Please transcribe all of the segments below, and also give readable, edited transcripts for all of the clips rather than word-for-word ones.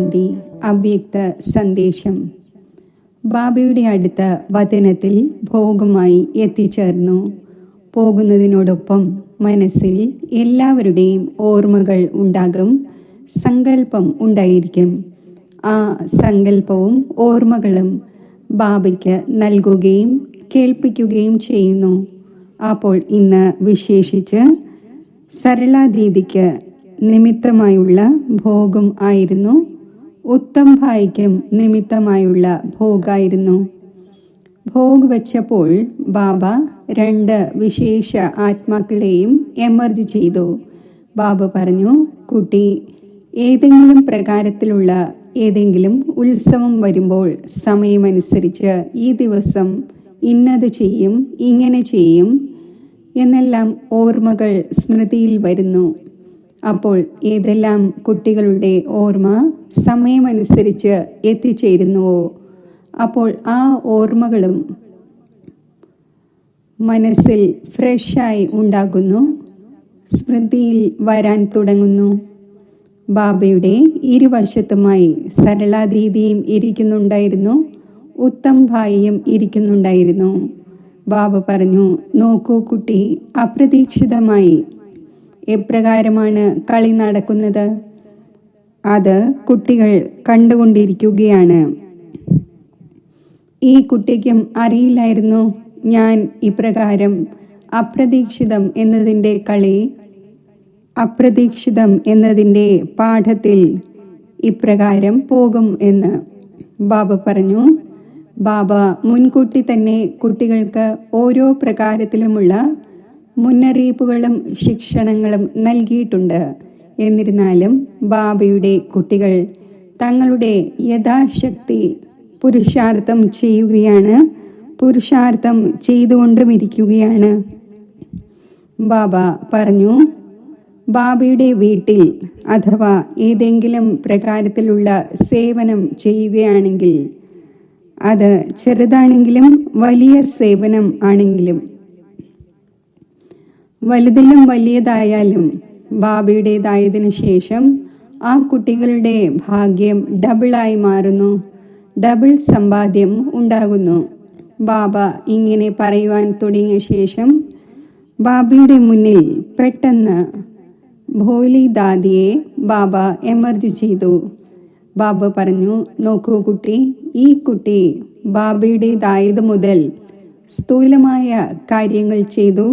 തീയതി അവ്യക്ത സന്ദേശം. ബാബയുടെ അടുത്ത വചനത്തിൽ ഭോഗമായി എത്തിച്ചേർന്നു. പോകുന്നതിനോടൊപ്പം മനസ്സിൽ എല്ലാവരുടെയും ഓർമ്മകൾ ഉണ്ടാകും, സങ്കല്പം ഉണ്ടായിരിക്കും. ആ സങ്കല്പവും ഓർമ്മകളും ബാബയ്ക്ക് നൽകുകയും കേൾപ്പിക്കുകയും ചെയ്യുന്നു. അപ്പോൾ ഇന്ന് വിശേഷിച്ച് സരളാദീദിക്ക് നിമിത്തമായുള്ള ഭോഗം ആയിരുന്നു. ഉത്തം ഭായിക്കും നിമിത്തമായുള്ള ഭോഗായിരുന്നു. ഭോഗ് വച്ചപ്പോൾ ബാബ 2 വിശേഷ ആത്മാക്കളെയും എമർജ് ചെയ്തു. ബാബ പറഞ്ഞു, കുട്ടി, ഏതെങ്കിലും പ്രകാരത്തിലുള്ള ഏതെങ്കിലും ഉത്സവം വരുമ്പോൾ സമയമനുസരിച്ച് ഈ ദിവസം ഇന്നത് ചെയ്യും, ഇങ്ങനെ ചെയ്യും എന്നെല്ലാം ഓർമ്മകൾ സ്മൃതിയിൽ വരുന്നു. അപ്പോൾ ഏതെല്ലാം കുട്ടികളുടെ ഓർമ്മ സമയമനുസരിച്ച് എത്തിച്ചേരുന്നുവോ അപ്പോൾ ആ ഓർമ്മകളും മനസ്സിൽ ഫ്രഷായി ഉണ്ടാകുന്നു, സ്മൃതിയിൽ വരാൻ തുടങ്ങുന്നു. ബാബയുടെ ഇരുവശത്തുമായി സരളാദീദിയും ഇരിക്കുന്നുണ്ടായിരുന്നു, ഉത്തം ഭായിയും ഇരിക്കുന്നുണ്ടായിരുന്നു. ബാബ പറഞ്ഞു, നോക്കൂ കുട്ടി, അപ്രതീക്ഷിതമായി എപ്രകാരമാണ് കളി നടക്കുന്നത് അത് കുട്ടികൾ കണ്ടുകൊണ്ടിരിക്കുകയാണ്. ഈ കുട്ടിക്കും അറിയില്ലായിരുന്നു ഞാൻ ഇപ്രകാരം അപ്രതീക്ഷിതം എന്നതിൻ്റെ കളി, അപ്രതീക്ഷിതം എന്നതിൻ്റെ പാഠത്തിൽ ഇപ്രകാരം പോകും എന്ന്. ബാബ പറഞ്ഞു, ബാബ മുൻകൂട്ടി തന്നെ കുട്ടികൾക്ക് ഓരോ പ്രകാരത്തിലുമുള്ള മുന്നറിയിപ്പുകളും ശിക്ഷണങ്ങളും നൽകിയിട്ടുണ്ട്. എന്നിരുന്നാലും ബാബയുടെ കുട്ടികൾ തങ്ങളുടെ യഥാശക്തി പുരുഷാർത്ഥം ചെയ്യുകയാണ്, പുരുഷാർത്ഥം ചെയ്തുകൊണ്ടുമിരിക്കുകയാണ്. ബാബ പറഞ്ഞു, ബാബയുടെ വീട്ടിൽ അഥവാ ഏതെങ്കിലും പ്രകാരത്തിലുള്ള സേവനം ചെയ്യുകയാണെങ്കിൽ, അത് ചെറുതാണെങ്കിലും വലിയ സേവനം ആണെങ്കിലും, വലുതിലും വലിയതായാലും ബാബയുടേതായതിനു ശേഷം ആ കുട്ടികളുടെ ഭാഗ്യം ഡബിളായി മാറുന്നു, ഡബിൾ സമ്പാദ്യം ഉണ്ടാകുന്നു. ബാബ ഇങ്ങനെ പറയുവാൻ തുടങ്ങിയ ശേഷം ബാബയുടെ മുന്നിൽ പെട്ടെന്ന് ഭോലി ദാദിയെ ബാബ എമർജ് ചെയ്തു. ബാബ പറഞ്ഞു, നോക്കൂ കുട്ടി, ഈ കുട്ടി ബാബയുടേതായത് മുതൽ സ്ഥൂലമായ കാര്യങ്ങൾ ചെയ്തു,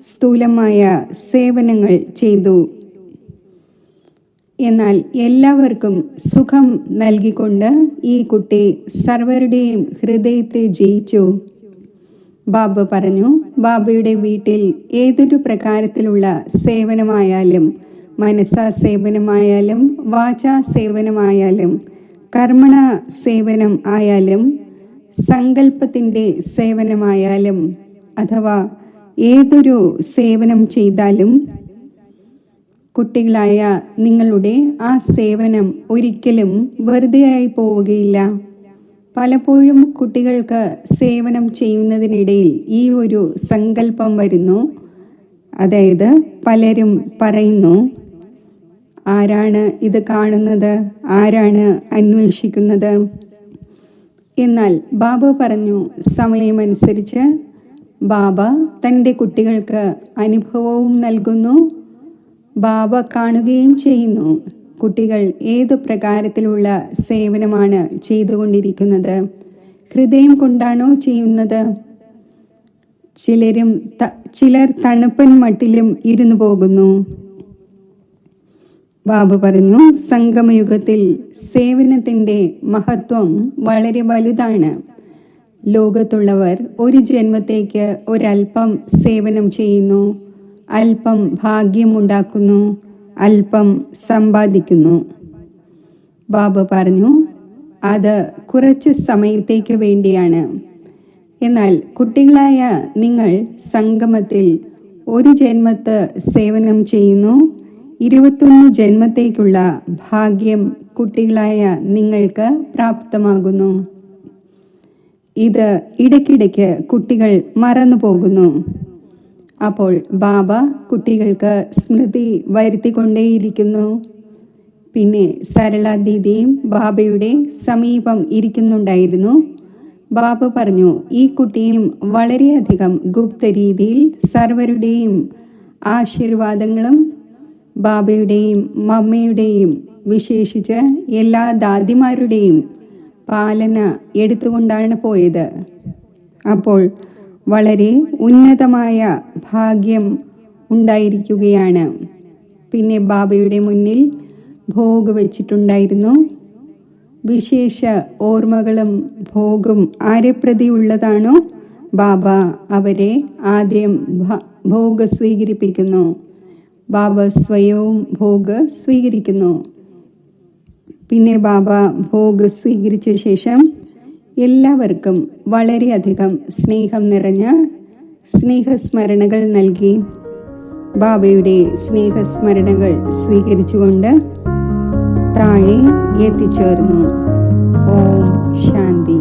സ്ഥൂലമായ സേവനങ്ങൾ ചെയ്തു. എന്നാൽ എല്ലാവർക്കും സുഖം നൽകിക്കൊണ്ട് ഈ കുട്ടി സർവരുടെയും ഹൃദയത്തെ ജയിച്ചു. ബാബ പറഞ്ഞു, ബാബയുടെ വീട്ടിൽ ഏതൊരു പ്രകാരത്തിലുള്ള സേവനമായാലും, മനസാ സേവനമായാലും, വാചാ സേവനമായാലും, കർമ്മണ സേവനം ആയാലും, സങ്കല്പത്തിൻ്റെ സേവനമായാലും, അഥവാ ഏതൊരു സേവനം ചെയ്താലും കുട്ടികളായ നിങ്ങളുടെ ആ സേവനം ഒരിക്കലും വെറുതെയായി പോവുകയില്ല. പലപ്പോഴും കുട്ടികൾക്ക് സേവനം ചെയ്യുന്നതിനിടയിൽ ഈ ഒരു സങ്കല്പം വരുന്നു. അതായത് പലരും പറയുന്നു, ആരാണ് ഇത് കാണുന്നത്, ആരാണ് അന്വേഷിക്കുന്നത്. എന്നാൽ ബാബ പറഞ്ഞു, സമയമനുസരിച്ച് ബാബ തൻ്റെ കുട്ടികൾക്ക് അനുഭവവും നൽകുന്നു, ബാബ കാണുകയും ചെയ്യുന്നു കുട്ടികൾ ഏത് പ്രകാരത്തിലുള്ള സേവനമാണ് ചെയ്തുകൊണ്ടിരിക്കുന്നത്. ഹൃദയം കൊണ്ടാണോ ചെയ്യുന്നത്? ചിലർ തണുപ്പൻ മട്ടിലും ഇരുന്നു പോകുന്നു. ബാബ പറഞ്ഞു, സംഗമയുഗത്തിൽ സേവനത്തിൻ്റെ മഹത്വം വളരെ വലുതാണ്. ലോകത്തുള്ളവർ ഒരു ജന്മത്തേക്ക് ഒരൽപ്പം സേവനം ചെയ്യുന്നു, അല്പം ഭാഗ്യമുണ്ടാക്കുന്നു, അല്പം സമ്പാദിക്കുന്നു. ബാബ പറഞ്ഞു, അത് കുറച്ച് സമയത്തേക്ക് വേണ്ടിയാണ്. എന്നാൽ കുട്ടികളായ നിങ്ങൾ സംഗമത്തിൽ ഒരു ജന്മത്ത് സേവനം ചെയ്യുന്നു, 21 ജന്മത്തേക്കുള്ള ഭാഗ്യം കുട്ടികളായ നിങ്ങൾക്ക് പ്രാപ്തമാകുന്നു. ഇത് ഇടയ്ക്കിടയ്ക്ക് കുട്ടികൾ മറന്നു പോകുന്നു. അപ്പോൾ ബാബ കുട്ടികൾക്ക് സ്മൃതി വരുത്തിക്കൊണ്ടേയിരിക്കുന്നു. പിന്നെ സരള ദീദിയും ബാബയുടെ സമീപം ഇരിക്കുന്നുണ്ടായിരുന്നു. ബാബ പറഞ്ഞു, ഈ കുട്ടിയും വളരെയധികം ഗുപ്ത രീതിയിൽ സർവരുടെയും ആശീർവാദങ്ങളും ബാബയുടെയും മമ്മയുടെയും വിശേഷിച്ച് എല്ലാ ദാദിമാരുടെയും പാലന എടുത്തുകൊണ്ടാണ് പോയത്. അപ്പോൾ വളരെ ഉന്നതമായ ഭാഗ്യം ഉണ്ടായിരിക്കുകയാണ്. പിന്നെ ബാബയുടെ മുന്നിൽ ഭോഗ് വെച്ചിട്ടുണ്ടായിരുന്നു. വിശേഷ ഓർമ്മകളും ഭോഗും ആരെ പ്രതി ഉള്ളതാണോ ബാബ അവരെ ആദ്യം ഭോഗ് സ്വീകരിപ്പിക്കുന്നു. ബാബ സ്വയവും ഭോഗ് സ്വീകരിക്കുന്നു. പിന്നെ ബാബ ഭോഗ് സ്വീകരിച്ച ശേഷം എല്ലാവർക്കും വളരെയധികം സ്നേഹം നിറഞ്ഞ സ്നേഹസ്മരണകൾ നൽകി. ബാബയുടെ സ്നേഹസ്മരണകൾ സ്വീകരിച്ചുകൊണ്ട് താഴെ എത്തിച്ചേർന്നു. ഓം ശാന്തി.